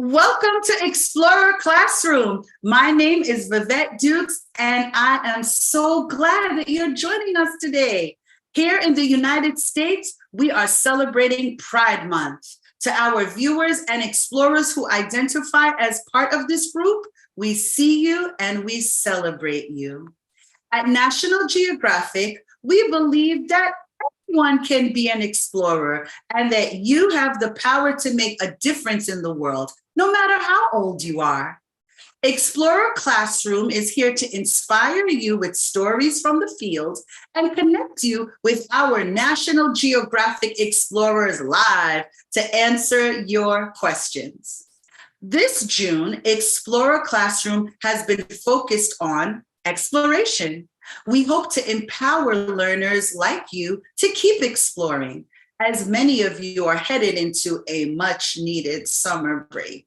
Welcome to Explorer Classroom. My name is Vivette Dukes, and I am so glad that you're joining us today. Here in the United States, we are celebrating Pride Month. To our viewers and explorers who identify as part of this group, we see you and we celebrate you. At National Geographic, we believe that everyone can be an explorer and that you have the power to make a difference in the world, no matter how old you are. Explorer Classroom is here to inspire you with stories from the field and connect you with our National Geographic Explorers live to answer your questions. This June, Explorer Classroom has been focused on exploration. We hope to empower learners like you to keep exploring, as many of you are headed into a much needed summer break.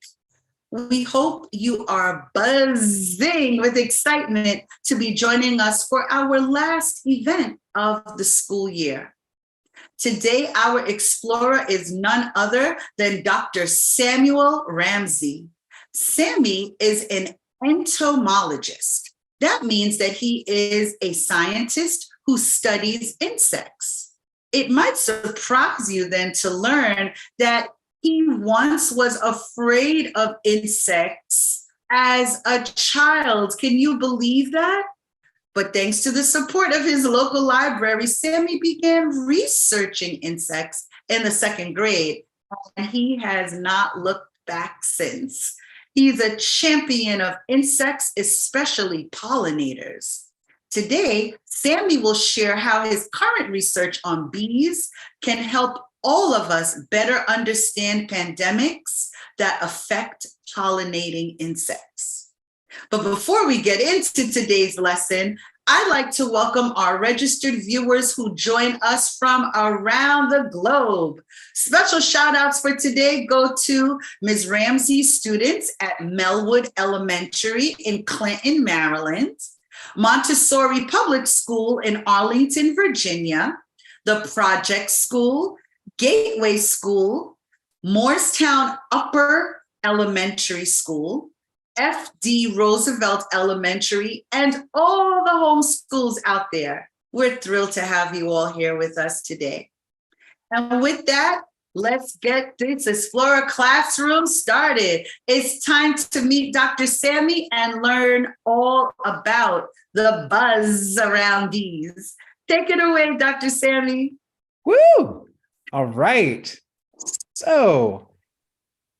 We hope you are buzzing with excitement to be joining us for our last event of the school year. Today, our explorer is none other than Dr. Samuel Ramsey. Sammy is an entomologist. That means that he is a scientist who studies insects. It might surprise you then to learn that he once was afraid of insects as a child. Can you believe that? But thanks to the support of his local library, Sammy began researching insects in the second grade, and he has not looked back since. He's a champion of insects, especially pollinators. Today, Sammy will share how his current research on bees can help all of us better understand pandemics that affect pollinating insects. But before we get into today's lesson, I'd like to welcome our registered viewers who join us from around the globe. Special shout outs for today go to Ms. Ramsey's students at Melwood Elementary in Clinton, Maryland, Montessori Public School in Arlington, Virginia, the Project School, Gateway School, Morristown Upper Elementary School, F.D. Roosevelt Elementary, and all the homeschools out there. We're thrilled to have you all here with us today. And with that, let's get this Explorer Classroom started. It's time to meet Dr. Sammy and learn all about the buzz around bees. Take it away, Dr. Sammy. Woo! All right. So,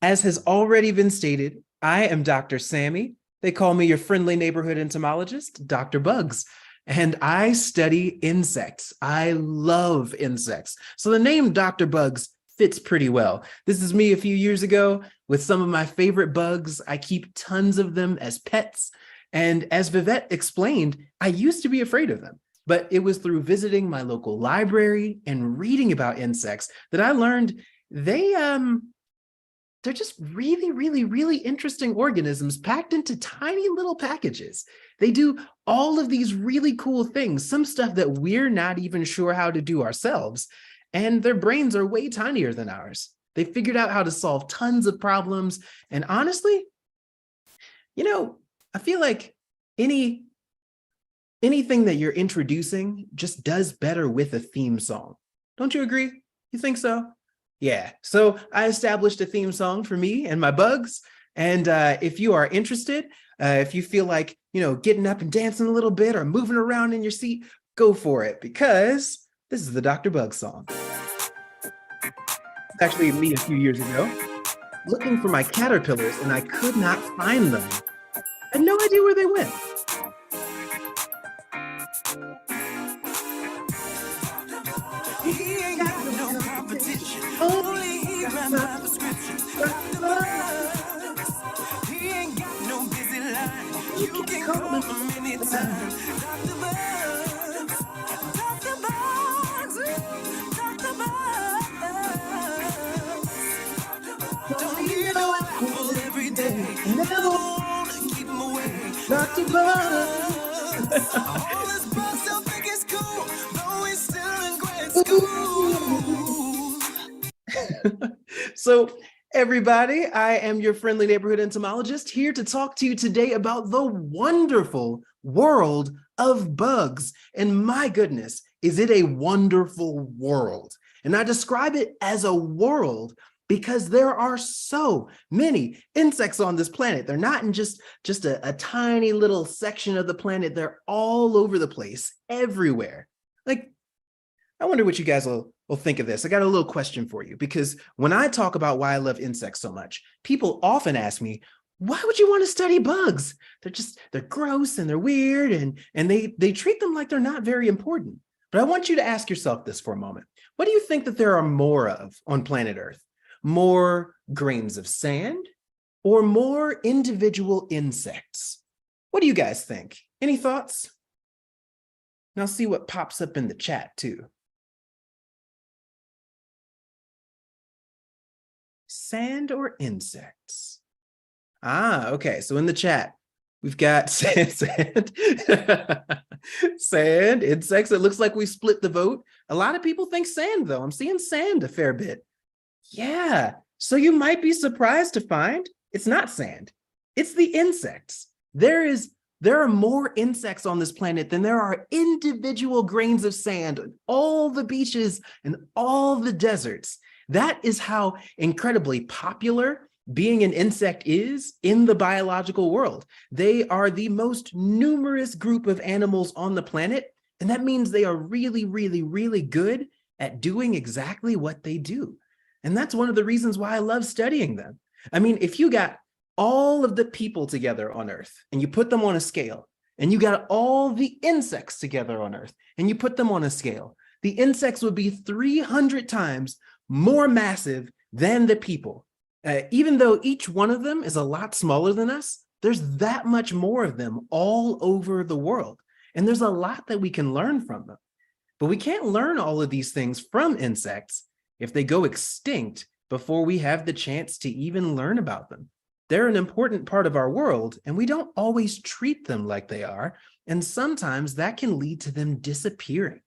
as has already been stated, I am Dr. Sammy. They call me your friendly neighborhood entomologist, Dr. Bugs, and I study insects. I love insects. So the name Dr. Bugs fits pretty well. This is me a few years ago with some of my favorite bugs. I keep tons of them as pets. And as Vivette explained, I used to be afraid of them. But it was through visiting my local library and reading about insects that I learned they're just really, really, really interesting organisms packed into tiny little packages. They do all of these really cool things, some stuff that we're not even sure how to do ourselves. And their brains are way tinier than ours. They figured out how to solve tons of problems. And honestly, I feel like anything that you're introducing just does better with a theme song. Don't you agree? You think so? Yeah. So I established a theme song for me and my bugs. And if you are interested, if you feel like, getting up and dancing a little bit or moving around in your seat, go for it, because this is the Dr. Bug song. It's actually me a few years ago, looking for my caterpillars, and I could not find them. I had no idea where they went. He ain't got no competition. Only he ran my prescription. Dr. Bugs. He ain't got no busy line. You can call him anytime. Dr. Bugs. Dr. Bugs. Dr. Bugs. Don't need no apple every day. Never wanna keep him away. Dr. Bugs. All his bugs still think it's cool, though he's still in grade school. So Everybody, I am your friendly neighborhood entomologist here to talk to you today about the wonderful world of bugs. And my goodness, is it a wonderful world? And I describe it as a world because there are so many insects on this planet. They're not in just a tiny little section of the planet. They're all over the place, everywhere. Like, I wonder what you guys will think of this. I got a little question for you, because when I talk about why I love insects so much, people often ask me, why would you want to study bugs? They're gross and they're weird, and they treat them like they're not very important. But I want you to ask yourself this for a moment. What do you think that there are more of on planet Earth? More grains of sand or more individual insects? What do you guys think? Any thoughts? And I'll see what pops up in the chat too. Sand or insects? Okay. So in the chat, we've got sand, sand, insects. It looks like we split the vote. A lot of people think sand, though. I'm seeing sand a fair bit. Yeah. So you might be surprised to find it's not sand. It's the insects. There are more insects on this planet than there are individual grains of sand on all the beaches and all the deserts. That is how incredibly popular being an insect is in the biological world. They are the most numerous group of animals on the planet, and that means they are really, really, really good at doing exactly what they do. And that's one of the reasons why I love studying them. I mean, if you got all of the people together on Earth and you put them on a scale, and you got all the insects together on Earth and you put them on a scale, the insects would be 300 times more massive than the people. Even though each one of them is a lot smaller than us, there's that much more of them all over the world. And there's a lot that we can learn from them. But we can't learn all of these things from insects if they go extinct before we have the chance to even learn about them. They're an important part of our world, and we don't always treat them like they are. And sometimes that can lead to them disappearing.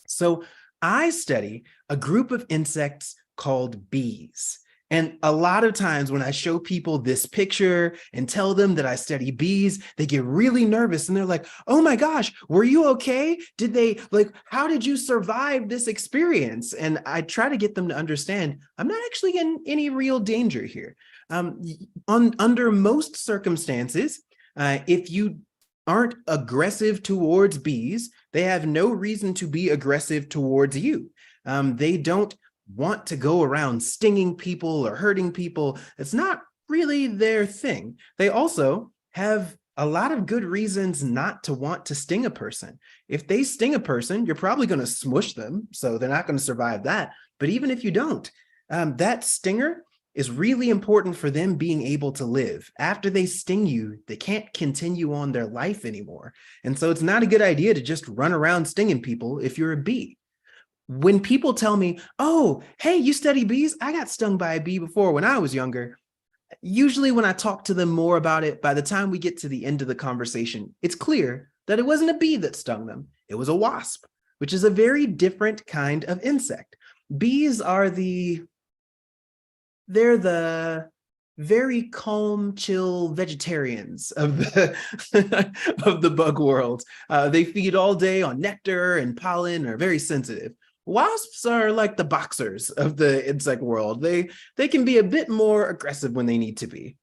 So I study a group of insects called bees. And a lot of times when I show people this picture and tell them that I study bees, they get really nervous and they're like, oh my gosh, were you okay? How did you survive this experience? And I try to get them to understand I'm not actually in any real danger here. Under most circumstances, if you aren't aggressive towards bees, they have no reason to be aggressive towards you. They don't want to go around stinging people or hurting people. It's not really their thing. They also have a lot of good reasons not to want to sting a person. If they sting a person, you're probably going to smush them, so they're not going to survive that. But even if you don't, that stinger is really important for them being able to live. After they sting you, they can't continue on their life anymore. And so it's not a good idea to just run around stinging people if you're a bee. When people tell me, oh, hey, you study bees? I got stung by a bee before when I was younger. Usually when I talk to them more about it, by the time we get to the end of the conversation, it's clear that it wasn't a bee that stung them. It was a wasp, which is a very different kind of insect. Bees are they're the very calm, chill vegetarians of the bug world. They feed all day on nectar and pollen, are very sensitive. Wasps are like the boxers of the insect world. They can be a bit more aggressive when they need to be,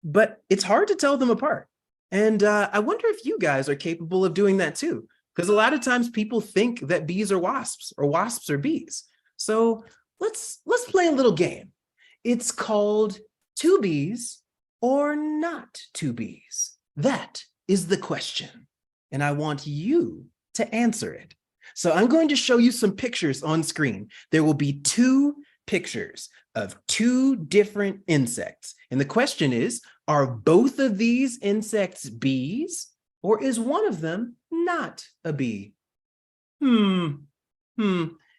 but it's hard to tell them apart. And I wonder if you guys are capable of doing that too, because a lot of times people think that bees are wasps or wasps are bees. So let's play a little game. It's called two bees or not two bees. That is the question, and I want you to answer it. So I'm going to show you some pictures on screen. There will be two pictures of two different insects. And the question is, are both of these insects bees, or is one of them not a bee? You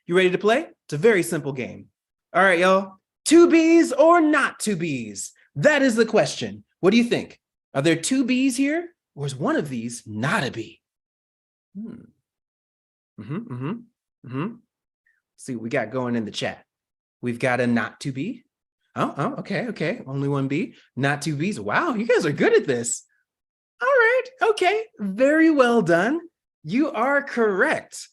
ready to play? It's a very simple game. All right, y'all. Two bees or not two bees? That is the question. What do you think? Are there two bees here, or is one of these not a bee? See what we got going in the chat. We've got a not to be, Okay. Only one bee, not two bees. Wow, you guys are good at this. All right, okay, very well done. You are correct.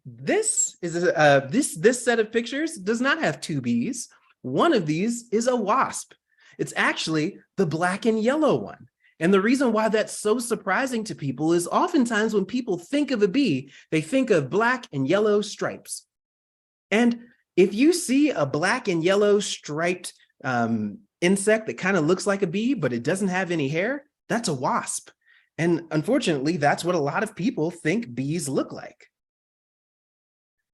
This is this set of pictures does not have two bees. One of these is a wasp. It's actually the black and yellow one. And the reason why that's so surprising to people is oftentimes when people think of a bee, they think of black and yellow stripes. And if you see a black and yellow striped insect that kind of looks like a bee, but it doesn't have any hair, that's a wasp. And unfortunately, that's what a lot of people think bees look like.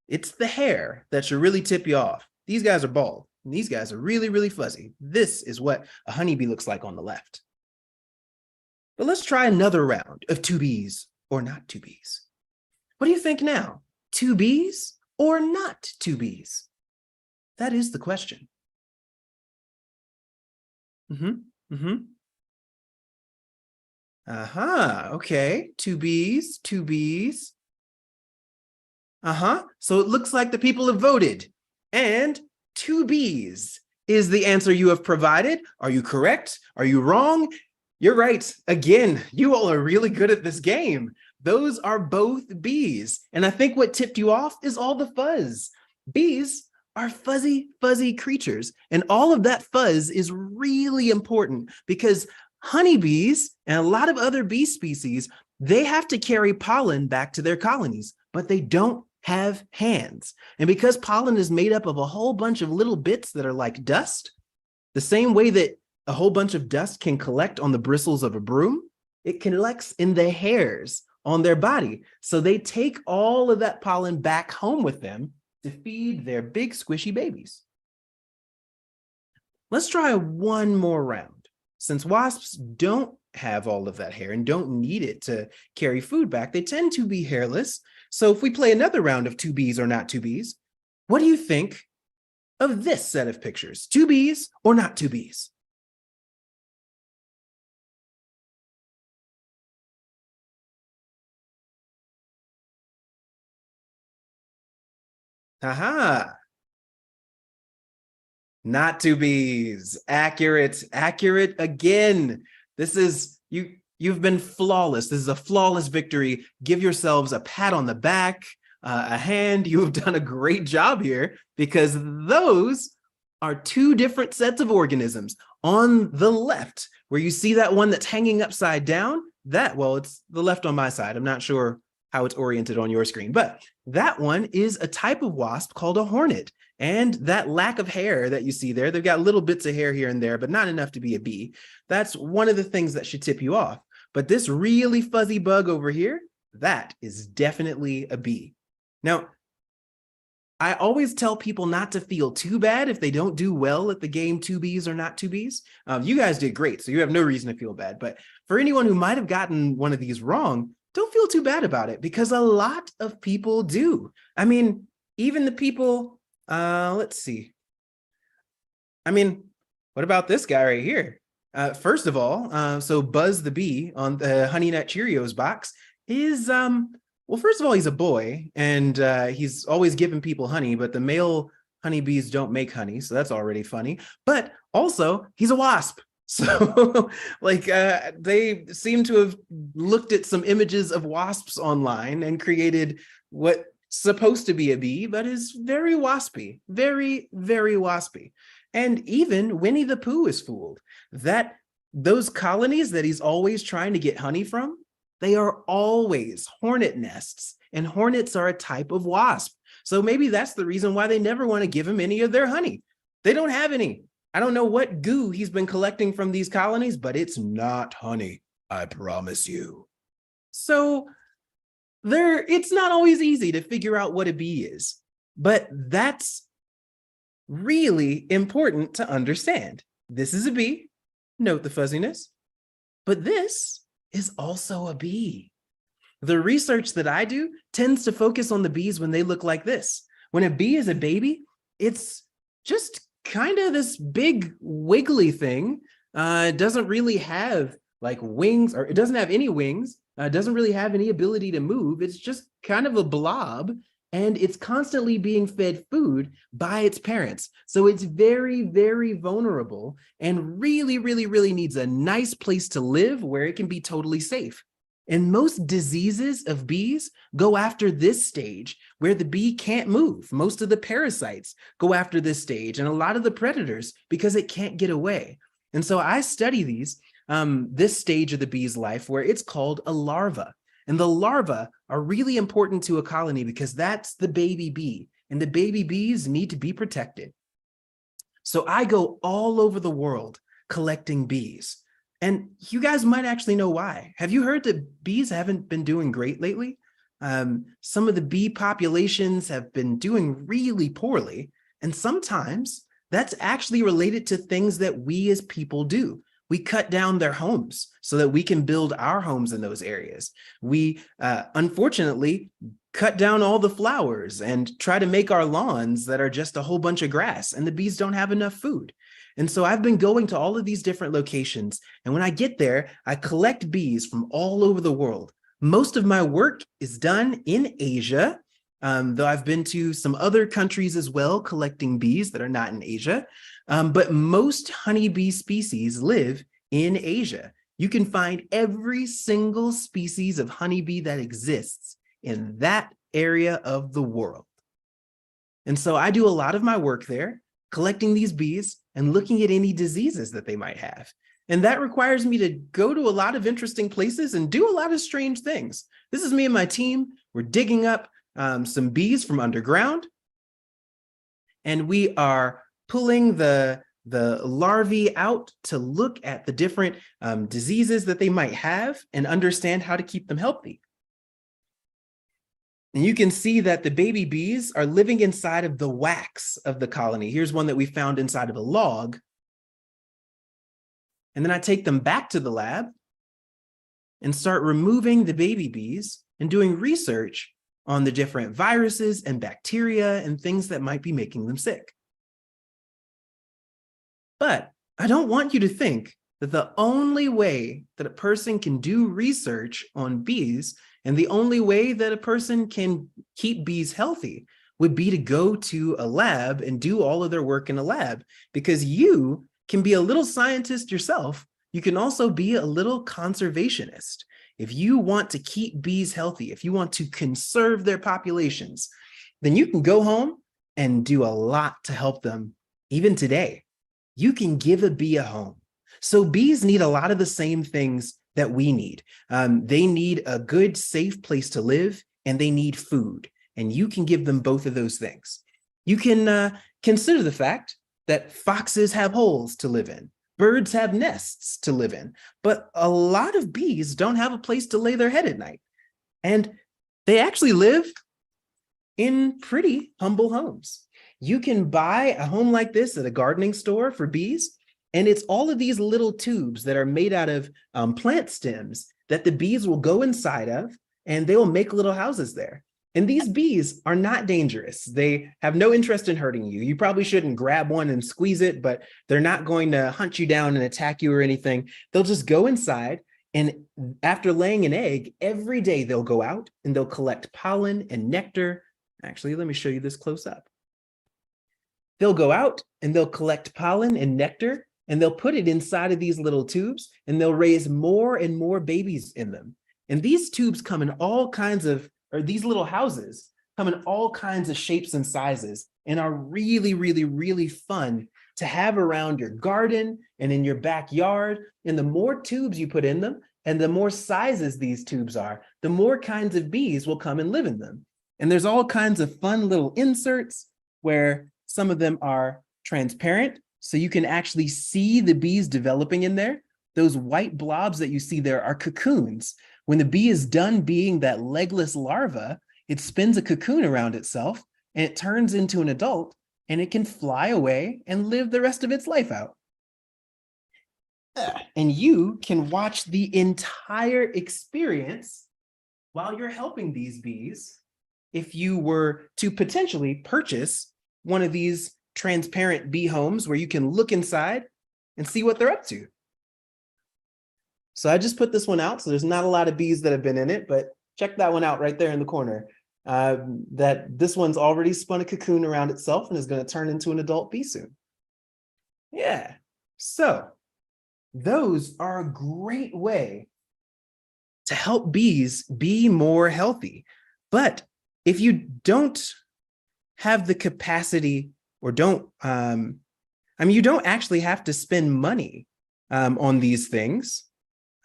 It's the hair that should really tip you off. These guys are bald, and these guys are really, really fuzzy. This is what a honeybee looks like on the left. But let's try another round of two bees or not two bees. What do you think now? Two bees or not two bees? That is the question. Okay, two bees, two bees. So it looks like the people have voted. And two bees is the answer you have provided. Are you correct? Are you wrong? You're right. Again, you all are really good at this game. Those are both bees. And I think what tipped you off is all the fuzz. Bees are fuzzy, fuzzy creatures. And all of that fuzz is really important because honeybees and a lot of other bee species, they have to carry pollen back to their colonies, but they don't have hands. And because pollen is made up of a whole bunch of little bits that are like dust, the same way that a whole bunch of dust can collect on the bristles of a broom, it collects in the hairs on their body. So they take all of that pollen back home with them to feed their big squishy babies. Let's try one more round. Since wasps don't have all of that hair and don't need it to carry food back, they tend to be hairless. So if we play another round of two bees or not two bees, what do you think of this set of pictures? Two bees or not two bees? Aha. Not two bees. Accurate. Accurate again. This is you've been flawless. This is a flawless victory. Give yourselves a pat on the back, a hand. You have done a great job here because those are two different sets of organisms. On the left, where you see that one that's hanging upside down, it's the left on my side. I'm not sure how it's oriented on your screen, but that one is a type of wasp called a hornet. And that lack of hair that you see there, they've got little bits of hair here and there, but not enough to be a bee. That's one of the things that should tip you off. But this really fuzzy bug over here, that is definitely a bee. Now, I always tell people not to feel too bad if they don't do well at the game two bees or not two bees. You guys did great, so you have no reason to feel bad. But for anyone who might have gotten one of these wrong, don't feel too bad about it because a lot of people do. I mean, even the people, let's see. I mean, what about this guy right here? First of all, so Buzz the Bee on the Honey Nut Cheerios box is, well, first of all, he's a boy and he's always giving people honey, but the male honeybees don't make honey. So that's already funny. But also, he's a wasp. So they seem to have looked at some images of wasps online and created what's supposed to be a bee, but is very waspy, very, very waspy. And even Winnie the Pooh is fooled that those colonies that he's always trying to get honey from, they are always hornet nests, and hornets are a type of wasp. So maybe that's the reason why they never want to give him any of their honey. They don't have any. I don't know what goo he's been collecting from these colonies, but it's not honey, I promise you. So it's not always easy to figure out what a bee is, but that's really important to understand. This is a bee, note the fuzziness, but this is also a bee. The research that I do tends to focus on the bees when they look like this. When a bee is a baby, it's just kind of this big wiggly thing. It doesn't really have like wings, or it doesn't have any wings. It doesn't really have any ability to move. It's just kind of a blob. and it's constantly being fed food by its parents. So it's very, very vulnerable and really, really, really needs a nice place to live where it can be totally safe. And most diseases of bees go after this stage where the bee can't move. Most of the parasites go after this stage and a lot of the predators because it can't get away. And so I study this stage of the bee's life where it's called a larva. And the larvae are really important to a colony because that's the baby bee, and the baby bees need to be protected. So I go all over the world collecting bees. And you guys might actually know why. Have you heard that bees haven't been doing great lately? Some of the bee populations have been doing really poorly. And sometimes that's actually related to things that we as people do. We cut down their homes so that we can build our homes in those areas. We, unfortunately, cut down all the flowers and try to make our lawns that are just a whole bunch of grass, and the bees don't have enough food. And so I've been going to all of these different locations, and when I get there, I collect bees from all over the world. Most of my work is done in Asia, though I've been to some other countries as well, collecting bees that are not in Asia. But most honeybee species live in Asia. You can find every single species of honeybee that exists in that area of the world. And so I do a lot of my work there, collecting these bees and looking at any diseases that they might have. And that requires me to go to a lot of interesting places and do a lot of strange things. This is me and my team. We're digging up some bees from underground, and we are pulling the larvae out to look at the different diseases that they might have and understand how to keep them healthy. And you can see that the baby bees are living inside of the wax of the colony. Here's one that we found inside of a log. And then I take them back to the lab and start removing the baby bees and doing research on the different viruses and bacteria and things that might be making them sick. But I don't want you to think that the only way that a person can do research on bees and the only way that a person can keep bees healthy would be to go to a lab and do all of their work in a lab, because you can be a little scientist yourself. You can also be a little conservationist. If you want to keep bees healthy, if you want to conserve their populations, then you can go home and do a lot to help them. Even today, you can give a bee a home. So bees need a lot of the same things that we need. They need a good, safe place to live, and they need food. And you can give them both of those things. You can consider the fact that foxes have holes to live in. Birds have nests to live in, but a lot of bees don't have a place to lay their head at night. And they actually live in pretty humble homes. You can buy a home like this at a gardening store for bees, and it's all of these little tubes that are made out of plant stems that the bees will go inside of, and they will make little houses there. And these bees are not dangerous. They have no interest in hurting you. You probably shouldn't grab one and squeeze it, but they're not going to hunt you down and attack you or anything. They'll just go inside, and after laying an egg, every day they'll go out and they'll collect pollen and nectar. Actually, let me show you this close up. They'll go out and they'll collect pollen and nectar, and they'll put it inside of these little tubes, and they'll raise more and more babies in them. And these tubes come in all kinds of, or these little houses come in all kinds of shapes and sizes, and are really, really, really fun to have around your garden and in your backyard. And the more tubes you put in them, and the more sizes these tubes are, the more kinds of bees will come and live in them. And there's all kinds of fun little inserts where some of them are transparent, so you can actually see the bees developing in there. Those white blobs that you see there are cocoons. When the bee is done being that legless larva, it spins a cocoon around itself, and it turns into an adult, and it can fly away and live the rest of its life out. And you can watch the entire experience while you're helping these bees if you were to potentially purchase one of these transparent bee homes where you can look inside and see what they're up to. So I just put this one out, so there's not a lot of bees that have been in it, but check that one out right there in the corner. that this one's already spun a cocoon around itself and is going to turn into an adult bee soon. Yeah, so those are a great way to help bees be more healthy. But if you don't have the capacity or you don't actually have to spend money on these things.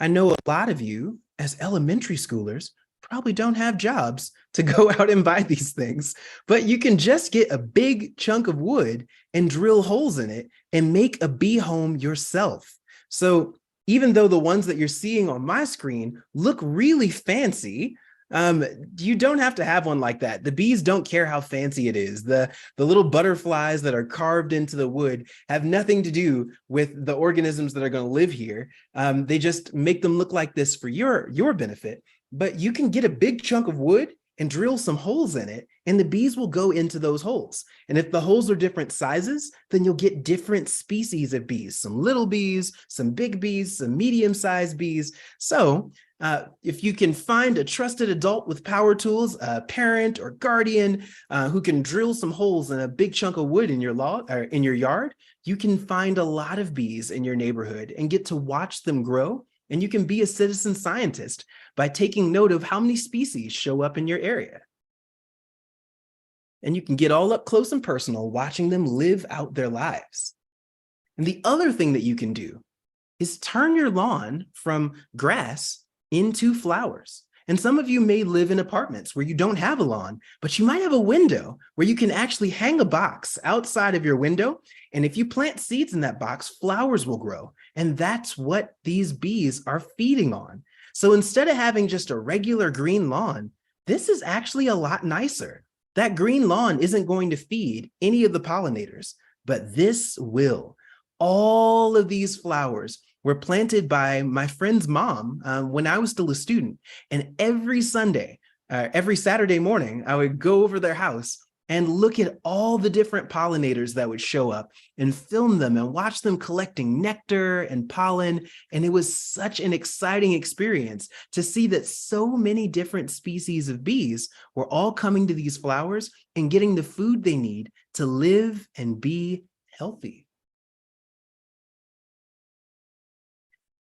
I know a lot of you as elementary schoolers probably don't have jobs to go out and buy these things, but you can just get a big chunk of wood and drill holes in it and make a bee home yourself. So even though the ones that you're seeing on my screen look really fancy, you don't have to have one like that. The bees don't care how fancy it is. The little butterflies that are carved into the wood have nothing to do with the organisms that are going to live here. They just make them look like this for your benefit. But you can get a big chunk of wood and drill some holes in it, and the bees will go into those holes. And if the holes are different sizes, then you'll get different species of bees, some little bees, some big bees, some medium-sized bees. So if you can find a trusted adult with power tools, a parent or guardian who can drill some holes in a big chunk of wood in your yard, you can find a lot of bees in your neighborhood and get to watch them grow. And you can be a citizen scientist by taking note of how many species show up in your area. And you can get all up close and personal watching them live out their lives. And the other thing that you can do is turn your lawn from grass into flowers. And some of you may live in apartments where you don't have a lawn, but you might have a window where you can actually hang a box outside of your window. And if you plant seeds in that box, flowers will grow. And that's what these bees are feeding on. So instead of having just a regular green lawn, this is actually a lot nicer. That green lawn isn't going to feed any of the pollinators, but this will. All of these flowers were planted by my friend's mom when I was still a student. And every Saturday morning, I would go over their house and look at all the different pollinators that would show up and film them and watch them collecting nectar and pollen. And it was such an exciting experience to see that so many different species of bees were all coming to these flowers and getting the food they need to live and be healthy.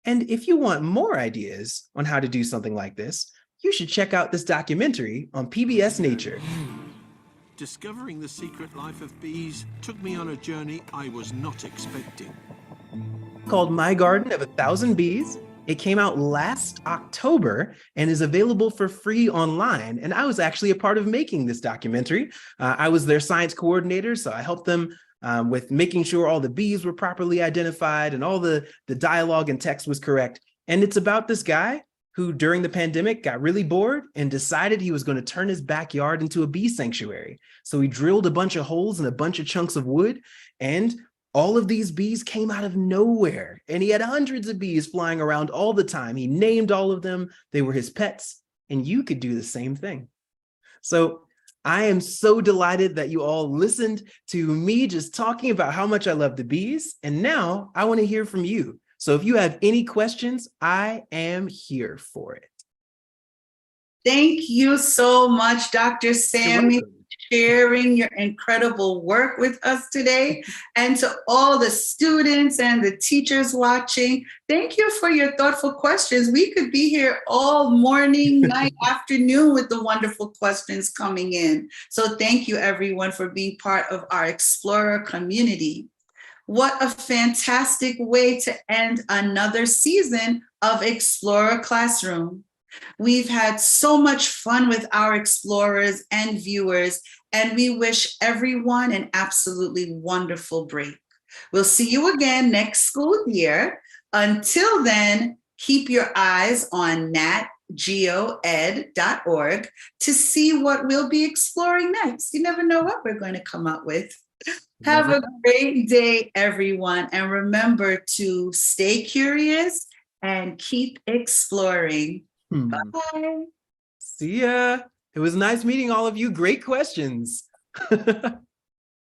And if you want more ideas on how to do something like this, you should check out this documentary on PBS Nature. Discovering the secret life of bees took me on a journey I was not expecting. Called My Garden of 1,000 Bees. It came out last October and is available for free online. And I was actually a part of making this documentary. I was their science coordinator, so I helped them with making sure all the bees were properly identified and all the dialogue and text was correct. And it's about this guy who during the pandemic got really bored and decided he was going to turn his backyard into a bee sanctuary. So he drilled a bunch of holes and a bunch of chunks of wood, and all of these bees came out of nowhere. And he had hundreds of bees flying around all the time. He named all of them. They were his pets, and you could do the same thing. So I am so delighted that you all listened to me just talking about how much I love the bees. And now I want to hear from you. So if you have any questions, I am here for it. Thank you so much, Dr. Sammy, for sharing your incredible work with us today. And to all the students and the teachers watching, thank you for your thoughtful questions. We could be here all morning, night, afternoon with the wonderful questions coming in. So thank you, everyone, for being part of our Explorer community. What a fantastic way to end another season of Explorer Classroom. We've had so much fun with our explorers and viewers, and we wish everyone an absolutely wonderful break. We'll see you again next school year. Until then, keep your eyes on natgeoed.org to see what we'll be exploring next. You never know what we're going to come up with. Have a great day, everyone. And remember to stay curious and keep exploring. Bye. See ya. It was nice meeting all of you. Great questions.